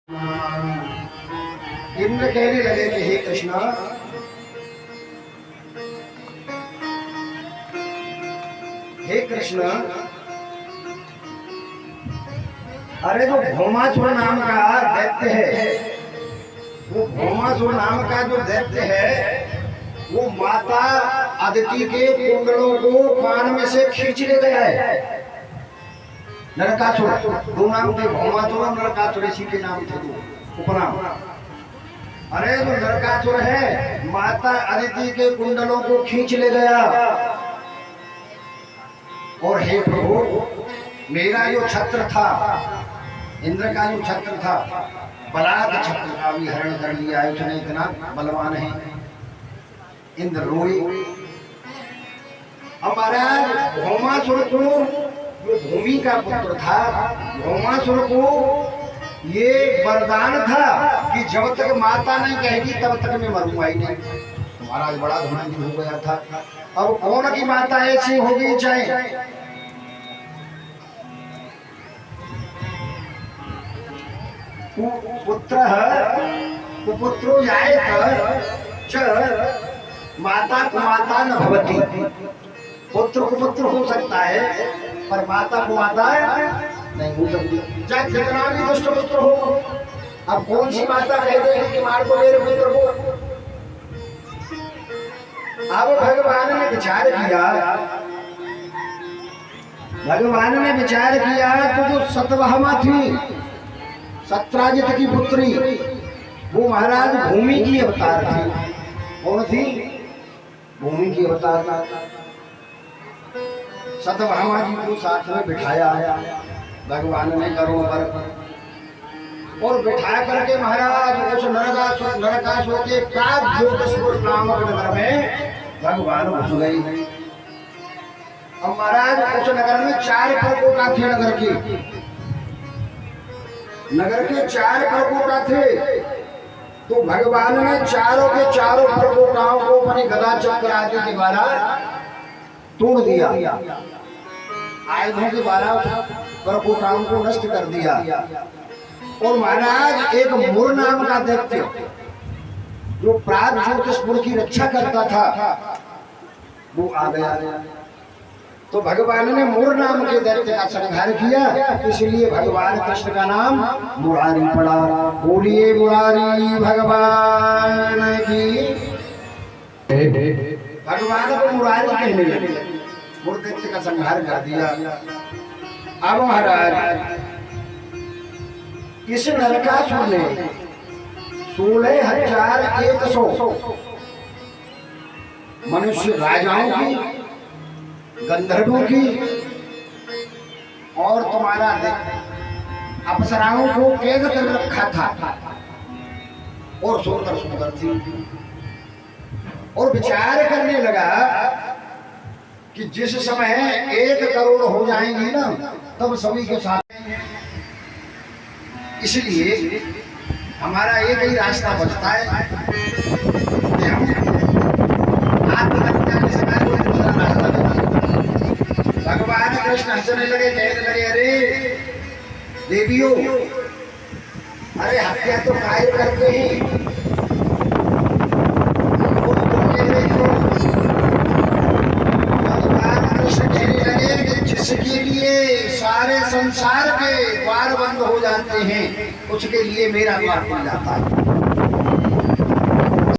इंद्र कहने लगे कि हे कृष्णा, हे कृष्ण, अरे जो भौमासुर नाम का दैत्य है, वो भौमासुर नाम का जो दैत्य है, वो माता अदिति के कुंडलों को कान में से खींच ले गया है। नरकासुर, दो नाम थे, भौमासुर और नरकासुर, इसी के नाम थे दो उपनाम। अरे जो नरकासुर है, माता अदिति के कुंडलों को खींच ले गया। और हे प्रभु, मेरा जो छत्र था, इंद्र का जो छत्र था, बलात् छत्र का भी हरण कर लिया है, उसने इतना बलवान है। इंद्र रोए। अब महाराज भौमासुर को, जो भूमि का पुत्र था, भौमासुर को ये वरदान था कि जब तक माता नहीं कहेगी तब तक मैं मरूंगा ही नहीं। महाराज बड़ा धुरंधर हो गया था। अब कौन की माता ऐसी होगी, चाहे पुत्र कुपुत्रो जायेत माता कुमाता न भवति। पुत्र कुपुत्र हो सकता है, पर माता कुमाता नहीं हो सकती, चाहे कितना भी दुष्ट पुत्र हो। अब कौन सी माता कह देगी कि मार को मेरे पुत्र को। अब भगवान ने विचार किया, भगवान ने विचार किया तो जो सतभामा थी, सत्राजित की पुत्री, वो महाराज भूमि की अवतार थी। कौन थी? भूमि की अवतार। सतभामा जी को साथ में बिठाया भगवान ने करोड़ पर, और बिठा करके महाराज उस नरकासुर के प्राग्ज्योतिषपुर नामक नगर में भगवान घुस गई। अब महाराज उस नगर में 4 परकोटा थे। नगर के 4 परकोटा थे। तो भगवान ने चारों के चारों परकोटाओं को अपनी गदा चक्र आदि के द्वारा तोड़ दिया, आयुधों के द्वारा परकोटाओं को नष्ट कर दिया। और महाराज एक मुर नाम का दैत्य, जो प्राग्ज्योतिषपुर की रक्षा करता था, वो आ गया। तो भगवान ने मुर नाम के दैत्य का संहार किया, इसलिए भगवान कृष्ण का नाम मुरारी पड़ा। बोलिए मुरारी भगवान की। भगवान को मुरारी कहने लगे, मुर दैत्य का संहार कर दिया। अब महाराज इस नरकासुर ने 16,100 मनुष्य राजाओं की, गंधर्वों की और तुम्हारा अप्सराओं को कैद कर रखा था, और सुंदर सुंदर थी। और विचार करने लगा कि जिस समय 1 करोड़ हो जाएंगी ना, तब सभी के साथ, इसलिए हमारा एक ही रास्ता बचता है कि हम आत्महत्या के समय कोई दूसरा रास्ता नहीं। भगवान कृष्ण हंसने लगे, कहने लगे, अरे देवियों, अरे हत्या तो काहे करते हैं। भगवान कृष्ण कहने लगे कि जिसके लिए सारे संसार के द्वार बंद हो जाते हैं, उसके लिए मेरा द्वार खुल जाता है।